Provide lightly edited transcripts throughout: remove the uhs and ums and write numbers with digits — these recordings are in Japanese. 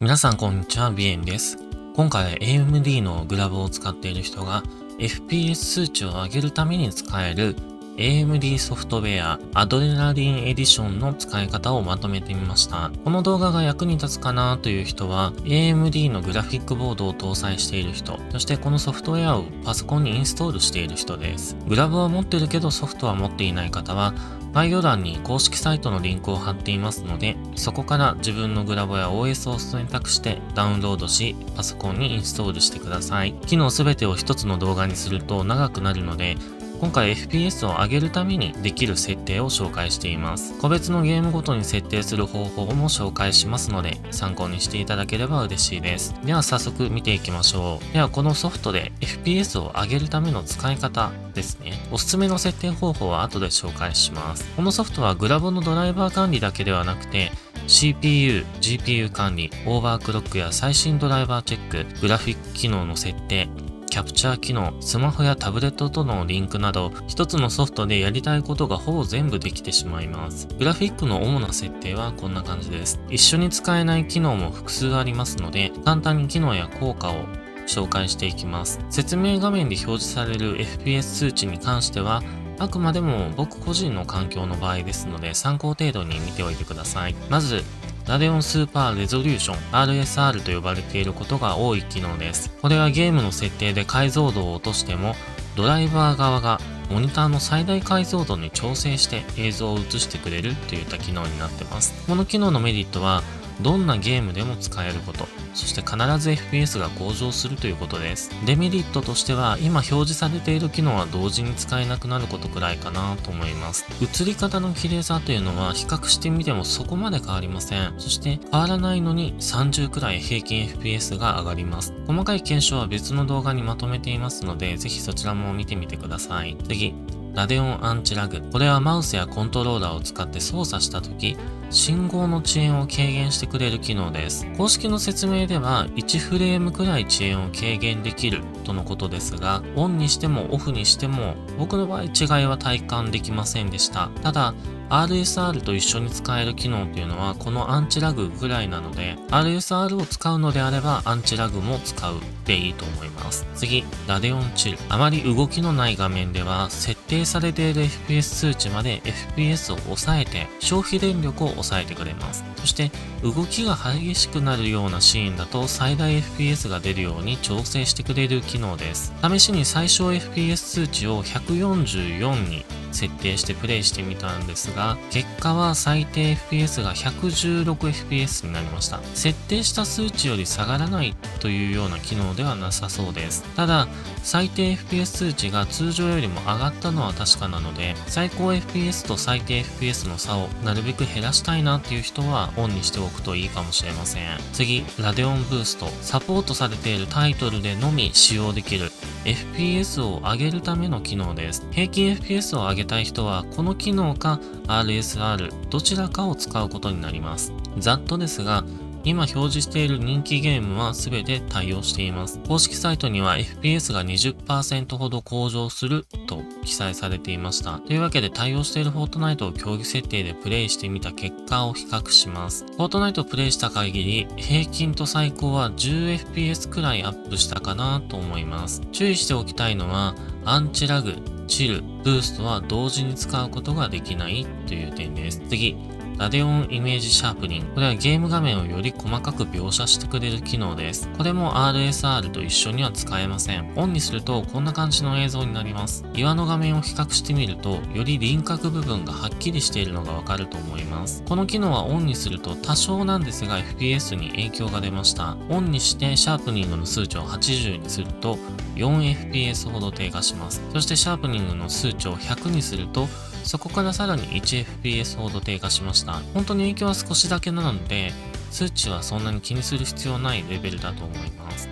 皆さんこんにちは、ビエンです。今回 AMD のグラボを使っている人が FPS 数値を上げるために使える AMD ソフトウェアアドレナリンエディションの使い方をまとめてみました。この動画が役に立つかなという人は AMD のグラフィックボードを搭載している人、そしてこのソフトウェアをパソコンにインストールしている人です。グラボは持ってるけどソフトは持っていない方は概要欄に公式サイトのリンクを貼っていますので、そこから自分のグラボや OS を選択してダウンロードし、パソコンにインストールしてください。機能すべてを一つの動画にすると長くなるので、今回 FPS を上げるためにできる設定を紹介しています。個別のゲームごとに設定する方法も紹介しますので、参考にしていただければ嬉しいです。では早速見ていきましょう。ではこのソフトで FPS を上げるための使い方ですね。おすすめの設定方法は後で紹介します。このソフトはグラボのドライバー管理だけではなくて、CPU、GPU 管理、オーバークロックや最新ドライバーチェック、グラフィック機能の設定、キャプチャー機能、スマホやタブレットとのリンクなど、一つのソフトでやりたいことがほぼ全部できてしまいます。グラフィックの主な設定はこんな感じです。一緒に使えない機能も複数ありますので、簡単に機能や効果を紹介していきます。説明画面で表示される FPS 数値に関しては、あくまでも僕個人の環境の場合ですので参考程度に見ておいてください。まず、ラデオンスーパーレゾリューション RSR と呼ばれていることが多い機能です。これはゲームの設定で解像度を落としても、ドライバー側がモニターの最大解像度に調整して映像を映してくれるといった機能になってます。この機能のメリットは、どんなゲームでも使えること、そして必ず FPS が向上するということです。デメリットとしては、今表示されている機能は同時に使えなくなることくらいかなと思います。映り方の綺麗さというのは比較してみてもそこまで変わりません。そして変わらないのに30くらい平均 FPS が上がります。細かい検証は別の動画にまとめていますので、ぜひそちらも見てみてください。次。ラデオンアンチラグ。これはマウスやコントローラーを使って操作したとき、信号の遅延を軽減してくれる機能です。公式の説明では1フレームくらい遅延を軽減できるとのことですが、オンにしてもオフにしても僕の場合違いは体感できませんでした。ただ、RSR と一緒に使える機能というのはこのアンチラグぐらいなので、RSR を使うのであればアンチラグも使うでいいと思います。次、ラデオンチル。あまり動きのない画面では設定されている FPS 数値まで FPS を抑えて消費電力を抑えてくれます。そして動きが激しくなるようなシーンだと最大 FPS が出るように調整してくれる機能です。試しに最小 FPS 数値を144に設定してプレイしてみたんですが、結果は最低 FPS が 116fps になりました。設定した数値より下がらないというような機能ではなさそうです。ただ、最低 FPS 数値が通常よりも上がったのは確かなので、最高 FPS と最低 FPS の差をなるべく減らしたいなっていう人はオンにしておくといいかもしれません。次、ラデオンブースト。サポートされているタイトルでのみ使用できる FPS を上げるための機能です。平均 FPS を上げたい人はこの機能か RSR どちらかを使うことになります。ざっとですが、今表示している人気ゲームは全て対応しています。公式サイトには FPS が 20% ほど向上すると記載されていました。というわけで対応しているフォートナイトを競技設定でプレイしてみた結果を比較します。フォートナイトをプレイした限り平均と最高は 10fps くらいアップしたかなと思います。注意しておきたいのはアンチラグ、チル、ブーストは同時に使うことができないという点です。次。ラデオンイメージシャープニング。これはゲーム画面をより細かく描写してくれる機能です。これも RSR と一緒には使えません。オンにするとこんな感じの映像になります。岩の画面を比較してみると、より輪郭部分がはっきりしているのがわかると思います。この機能はオンにすると多少なんですが FPS に影響が出ました。オンにしてシャープニングの数値を80にすると 4fps ほど低下します。そしてシャープニングの数値を100にするとそこからさらに 1fps ほど低下しました。本当に影響は少しだけなので、数値はそんなに気にする必要ないレベルだと思います。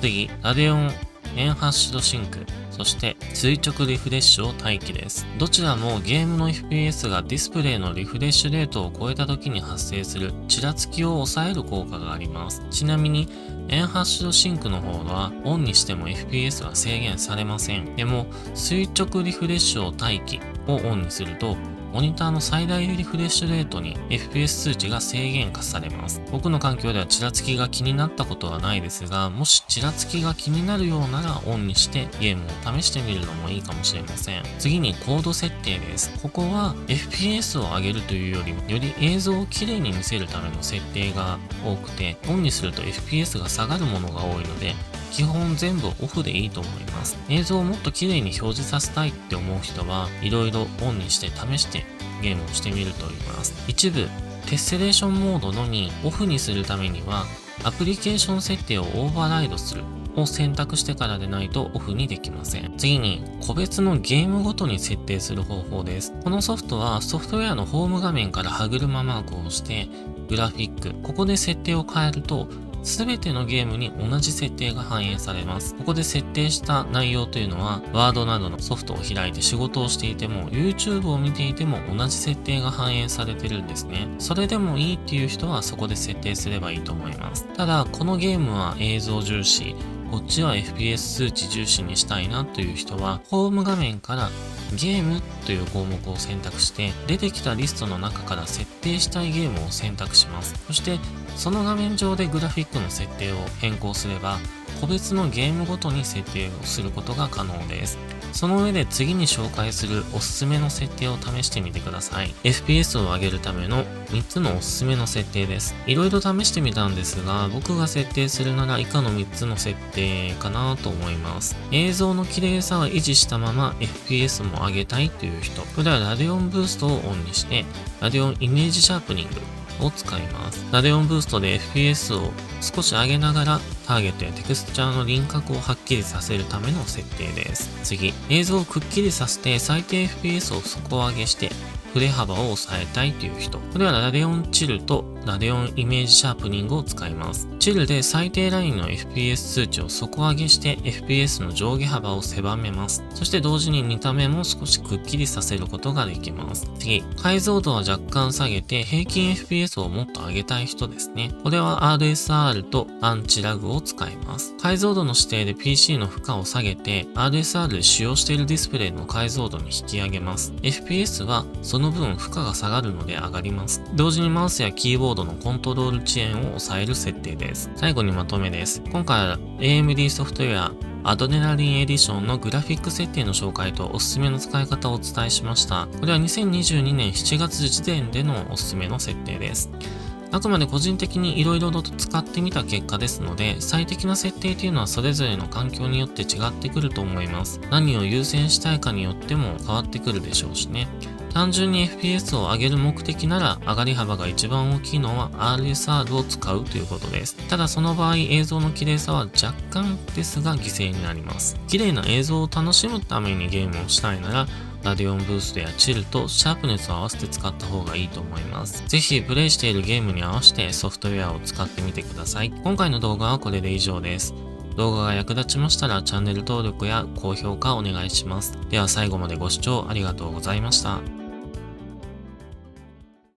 次、ラデオンエンハッシュドシンク、そして垂直リフレッシュを待機です。どちらもゲームの FPS がディスプレイのリフレッシュレートを超えた時に発生するちらつきを抑える効果があります。ちなみに、エンハッシュドシンクの方はオンにしても FPS は制限されません。でも、垂直リフレッシュを待機をオンにするとモニターの最大リフレッシュレートに FPS 数値が制限化されます。僕の環境ではちらつきが気になったことはないですが、もしちらつきが気になるようならオンにしてゲームを試してみるのもいいかもしれません。次にコード設定です。ここは FPS を上げるというよりも、より映像をきれいに見せるための設定が多くて、オンにすると FPS が下がるものが多いので、基本全部オフでいいと思います。映像をもっと綺麗に表示させたいって思う人はいろいろオンにして試してゲームをしてみるといいます。一部テッセレーションモードのみオフにするためにはアプリケーション設定をオーバーライドするを選択してからでないとオフにできません。次に個別のゲームごとに設定する方法です。このソフトはソフトウェアのホーム画面から歯車マークを押してグラフィック、ここで設定を変えるとすべてのゲームに同じ設定が反映されます。ここで設定した内容というのは、ワードなどのソフトを開いて仕事をしていても、YouTube を見ていても同じ設定が反映されてるんですね。それでもいいっていう人はそこで設定すればいいと思います。ただ、このゲームは映像重視、こっちは FPS 数値重視にしたいなという人は、ホーム画面からゲームという項目を選択して、出てきたリストの中から設定したいゲームを選択します。そして、その画面上でグラフィックの設定を変更すれば、個別のゲームごとに設定をすることが可能です。その上で次に紹介するおすすめの設定を試してみてください。FPS を上げるための3つのおすすめの設定です。いろいろ試してみたんですが、僕が設定するなら以下の3つの設定かなと思います。映像の綺麗さは維持したまま FPS も上げたいという人。これはラデオンブーストをオンにして、ラデオンイメージシャープニングを使います。ラデオンブーストで FPS を少し上げながらターゲットやテクスチャーの輪郭をはっきりさせるための設定です。次、映像をくっきりさせて最低 FPS を底上げして振れ幅を抑えたいという人。これはラデオンチルとラデオンイメージシャープニングを使います。チルで最低ラインの FPS 数値を底上げして FPS の上下幅を狭めます。そして同時に見た目も少しくっきりさせることができます。次、解像度は若干下げて平均 FPS をもっと上げたい人ですね。これは RSR とアンチラグを使います。解像度の指定で PC の負荷を下げて RSR で使用しているディスプレイの解像度に引き上げます。FPS はその分負荷が下がるので上がります。同時にマウスやキーボードのコントロール遅延を抑える設定です。最後にまとめです。今回は AMD ソフトウェアアドレナリンエディションのグラフィック設定の紹介とおすすめの使い方をお伝えしました。これは2022年7月時点でのおすすめの設定です。あくまで個人的に色々と使ってみた結果ですので、最適な設定というのはそれぞれの環境によって違ってくると思います。何を優先したいかによっても変わってくるでしょうしね。単純に FPS を上げる目的なら上がり幅が一番大きいのは RSR を使うということです。ただその場合映像の綺麗さは若干ですが犠牲になります。綺麗な映像を楽しむためにゲームをしたいならラデオンブーストやチルとシャープネスを合わせて使った方がいいと思います。ぜひプレイしているゲームに合わせてソフトウェアを使ってみてください。今回の動画はこれで以上です。動画が役立ちましたらチャンネル登録や高評価お願いします。では最後までご視聴ありがとうございました。